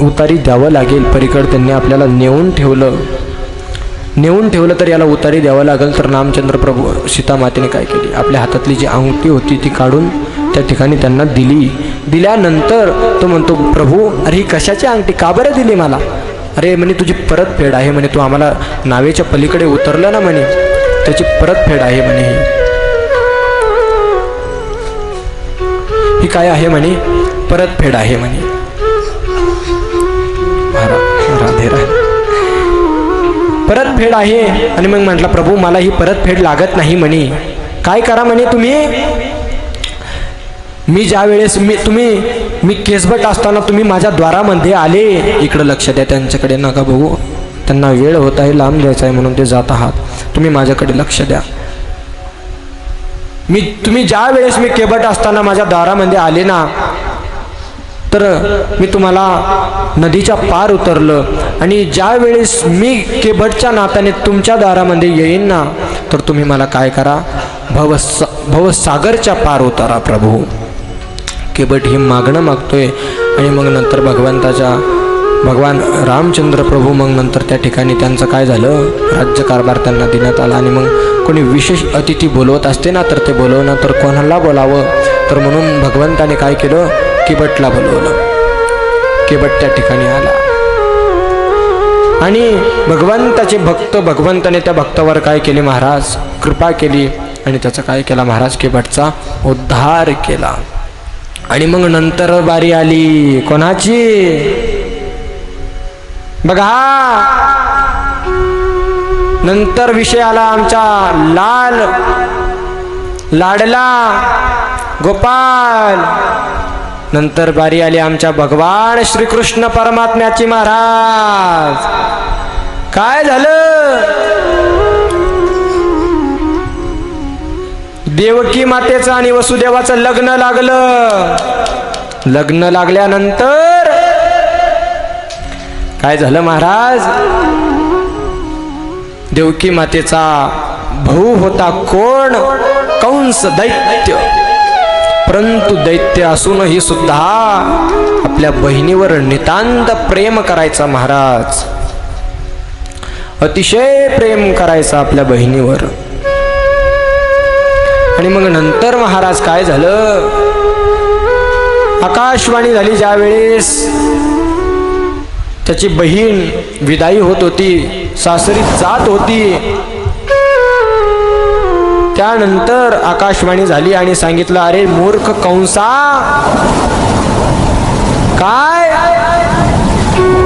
उतारी द्यावं लागेल. पलीकडे त्यांनी आपल्याला नेऊन ठेवलं तर याला उतारी द्यावं लागेल. तर रामचंद्र प्रभू सीतामातेने काय केली, आपल्या हातातली जी अंगठी होती ती काढून त्या ठिकाणी त्यांना दिल्यानंतर तो म्हणतो प्रभू अरे ही कशाची अंगठी, का बरं दिली मला? अरे म्हणे तुझी परतफेड आहे म्हणे, तू आम्हाला नावेच्या पलीकडे उतरलं ना म्हणे, त्याची परतफेड आहे म्हणे. ही काय आहे म्हणे, परतफेड आहे म्हणे. राधे राधे. परतफेड आहे. आणि मग म्हटलं प्रभू मला ही परतफेड लागत नाही म्हणे. काय करा म्हणे तुम्ही. मी ज्या वेळेस मी केसबट असताना तुम्ही माझ्या द्वारामध्ये आले. इकडं लक्ष द्या, त्यांच्याकडे नका बघू, त्यांना वेळ होत आहे, लांब द्यायचा आहे म्हणून ते जात आहात. तुम्ही माझ्याकडे लक्ष द्या. तुम्ही ज्या वेळेस मी केबट असताना माझ्या दारामध्ये आले ना, तर मी तुम्हाला नदीच्या पार उतरलं. आणि ज्या वेळेस मी केबटच्या नात्याने तुमच्या दारामध्ये येईन ना, तर तुम्ही मला काय करा, भवसागरच्या पार उतारा प्रभू. केबट हे मागणं मागतोय. आणि मग नंतर भगवान रामचंद्र प्रभू मग नंतर त्या ठिकाणी त्यांचं काय झालं, राज्यकारभार त्यांना देण्यात आला. आणि मग कोणी विशेष अतिथी बोलवत असते ना, तर ते बोलवणं तर कोणाला बोलावं, तर म्हणून भगवंताने काय केलं, केबटला बोलवलं. केबट त्या ठिकाणी आला आणि भगवंताचे भक्त, भगवंताने त्या भक्तावर काय केले महाराज, कृपा केली. आणि त्याचा काय केला महाराज, केबटचा उद्धार केला. आणि मग नंतर बारी आली कोणाची बघा. नंतर विषय आला आमचा लाडला गोपाल. नंतर बारी आली आमच्या भगवान श्रीकृष्ण परमात्म्याची महाराज. काय झालं, देवकी मातेचं आणि वसुदेवाचं लग्न लागलं. लग्न लागल्यानंतर काय झालं महाराज, देवकी मातेचा भाऊ होता कोण, कंस दैत्य. परंतु दैत्य असूनही सुद्धा आपल्या बहिणीवर नितांत प्रेम करायचा महाराज, अतिशय प्रेम करायचा आपल्या बहिणीवर. आणि मग नंतर महाराज काय झालं, आकाशवाणी झाली ज्या वेळेस त्याची बहीण विदाई होत होती, सासरी जात होती, त्यानंतर आकाशवाणी झाली आणि सांगितलं, अरे मूर्ख कंसा, काय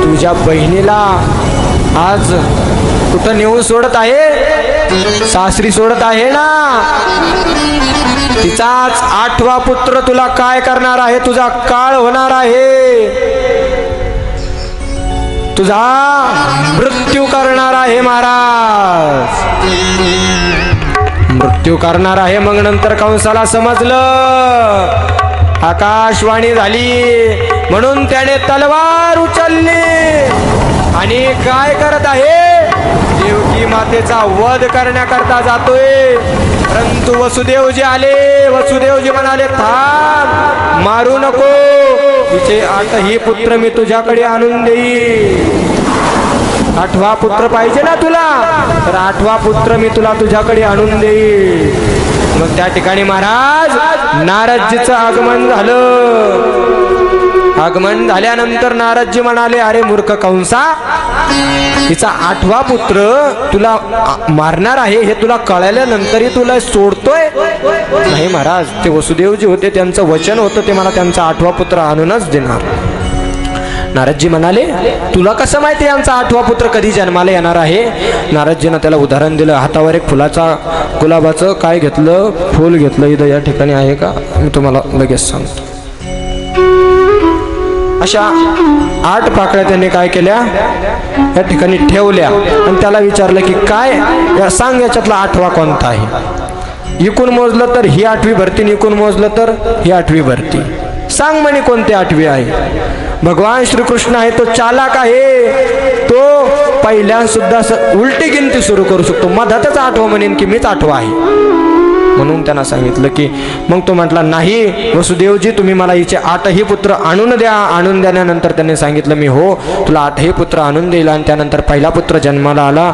तुझ्या बहिणीला आज कुठं नेऊन सोडत आहे, सासरी सोडत आहे ना, तिचाच 8वा पुत्र तुला काय करणार आहे, तुझा काळ होणार आहे, तुझा मृत्यू करणार आहे महाराज, मृत्यू करणार आहे. मग नंतर कंसाला समजलं, आकाशवाणी झाली म्हणून त्याने तलवार उचलली आणि काय करत आहे, देवकी मातेचा वध करण्याकरता जातोय. परंतु वसुदेवजी आले, वसुदेवजी म्हणाले, थांब, मारू नको, तिचे 8ही पुत्र मी तुझ्याकडे आणून देईन. 8वा पुत्र पाहिजे ना तुला, तर 8वा पुत्र मी तुला तुझ्याकडे आणून देईन. मग त्या ठिकाणी महाराज नारदजीचं आगमन झालं. आगमन झाल्यानंतर नारदजी म्हणाले, अरे मूर्ख कंसा, तिचा 8वा पुत्र तुला मारणार आहे हे तुला कळल्यानंतरही तुला सोडतोय. नाही महाराज, ते वसुदेवजी होते, त्यांचं वचन होतं, ते मला त्यांचा 8वा पुत्र आणूनच देणार. नारदजी म्हणाले, तुला कसं माहिती आमचा 8वा पुत्र कधी जन्माला येणार आहे. नारदजीनं त्याला उदाहरण दिलं. हातावर एक फुलाचा, गुलाबाचं काय घेतलं, फूल घेतलं, इथं या ठिकाणी आहे का, मी तुम्हाला लगेच सांगतो. अशा 8 पाकळ्या त्यांनी काय केल्या, या ठिकाणी ठेवल्या आणि त्याला विचारलं की काय, सांग याच्यातला 8वा कोणता आहे. इकून मोजलं तर ही 8वी भरती, इकून मोजलं तर ही 8वी भरती, सांग म्हणे कोणती 8वी आहे. भगवान श्रीकृष्ण आहे तो चालाक आहे, तो पहिल्या सुद्धा उलटी गिनती सुरू करू शकतो, मधातच 8वं म्हणेन की मीच 8वा आहे. म्हणून त्यांना सांगितलं की, मग तो म्हटला, नाही वसुदेवजी, तुम्ही मला हिचे 8ही पुत्र आणून द्या. आणून द्याल्यानंतर त्यांनी सांगितलं, मी हो तुला 8ही पुत्र आणून देईल. आणि त्यानंतर पहिला पुत्र जन्माला आला.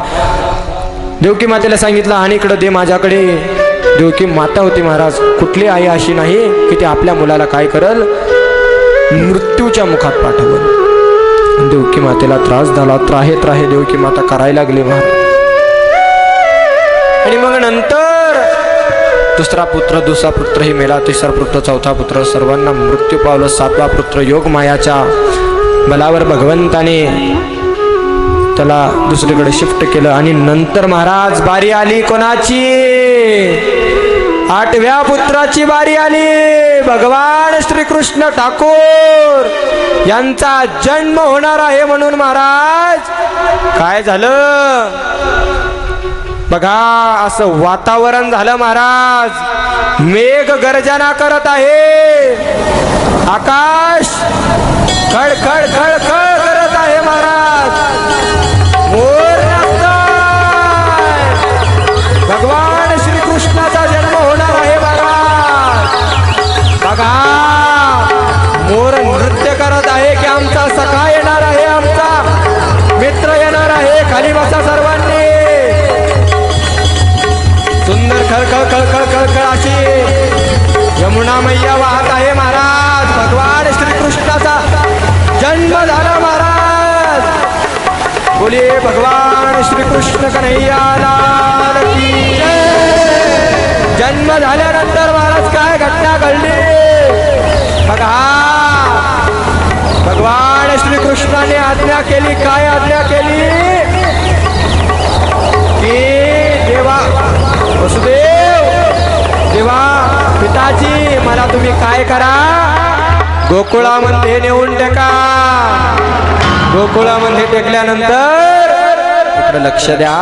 देवकी मातेला सांगितलं, आणि इकडं दे माझ्याकडे. देवकी माता होती महाराज, कुठली आई अशी नाही की ती आपल्या मुलाला काय करल, मृत्यूच्या मुखात पाठवल. देवकी मातेला त्रास झाला, त्राहे त्राहे देवकी माता करायला लागली महाराज. आणि मग नंतर दुसरा पुत्रही मेला, तिसरा पुत्र, चौथा पुत्र, सर्वांना मृत्यू पावलं. 7वा पुत्र योग मायाच्या बलावर भगवंताने त्याला दुसरीकडे शिफ्ट केलं आणि नंतर महाराज बारी आली कोणाची? 8व्या पुत्राची बारी आली. भगवान श्रीकृष्ण ठाकूर यांचा जन्म होणार आहे म्हणून महाराज काय झालं बघा, असं वातावरण झालं महाराज. मेघ गर्जना करत आहे, आकाश खड खड खड खड करत आहे महाराज. मोर नाचताय, भगवान श्रीकृष्णाचा जन्म होणार आहे महाराज. बघा मोर नृत्य करत आहे की आमचा सखा येणार आहे, आमचा मित्र येणार आहे. खाली बसा सर्वांनी. सुंदर खळखळ खळखळ खळखळ अशी यमुना मैया वाहत आहे महाराज. भगवान श्रीकृष्णाचा जन्म झाला महाराज. बोलिए भगवान श्रीकृष्ण कन्हैया लाल की जय. जन्म झाल्यानंतर महाराज काय घटना घडली बघा. भगवान श्रीकृष्णाने आज्ञा केली. काय आज्ञा केली की देवा वसुदेव, देवा पिताजी मला तुम्ही काय करा, गोकुळामध्ये नेऊन टेका. गोकुळामध्ये टेकल्यानंतर इकडे लक्ष द्या.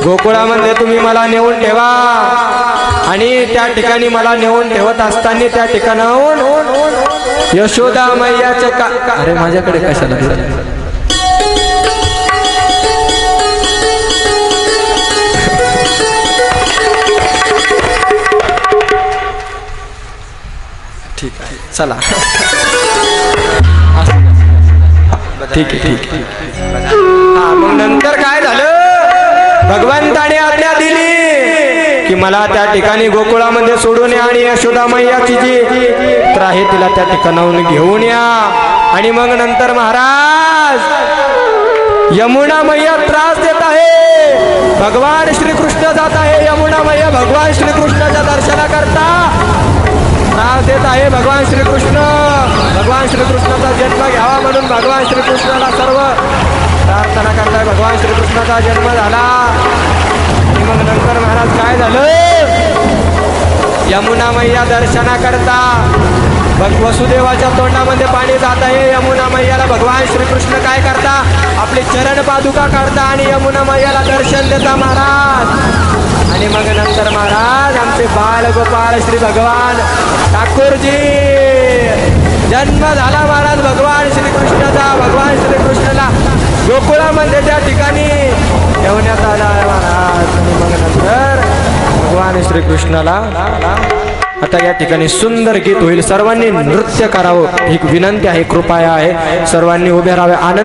गोकुळामध्ये तुम्ही मला नेऊन ठेवा आणि त्या ठिकाणी मला नेऊन ठेवत असताना त्या ठिकाणाहून यशोदा मैयाच्या का अरे माझ्याकडे कशाला ठीक आहे चला ठीक आहे ठीक आहे. हा मग नंतर काय झालं, भगवंताने आज्ञा दिली की मला त्या ठिकाणी गोकुळामध्ये सोडून या आणि यशोदा मैयाची जी पुत्र आहे तिला त्या ठिकाणाहून घेऊन या. आणि मग नंतर महाराज यमुना मैया त्रास देत आहे. भगवान श्रीकृष्ण जात आहे. यमुना मैया भगवान श्रीकृष्णाच्या दर्शनाकरता त्रास देत आहे. भगवान श्रीकृष्ण भगवान श्रीकृष्णाचा जन्म घ्यावा म्हणून भगवान श्रीकृष्णाला सर्व प्रार्थना करताय. भगवान श्रीकृष्णाचा जन्म झाला आणि मग नंतर महाराज काय झालं, यमुना मैया दर्शना करता वसुदेवाच्या तोंडामध्ये पाणी जात आहे. यमुना मैयाला भगवान श्रीकृष्ण काय करता, आपली चरण पादुका काढता आणि यमुना मैयाला दर्शन देता महाराज. आणि मग नंतर महाराज आमचे बाळ गोपाळ श्री भगवान ठाकूरजी जन्म झाला महाराज भगवान श्रीकृष्णाचा. भगवान श्रीकृष्णाला गोकुळामध्ये त्या ठिकाणी ठेवण्यात आला महाराज. आणि मग नंतर भगवान श्रीकृष्णाला आता या ठिकाणी सुंदर गीत होईल. सर्वांनी नृत्य करावं ही विनंती आहे, कृपया आहे. सर्वांनी उभे राहावे. आनंद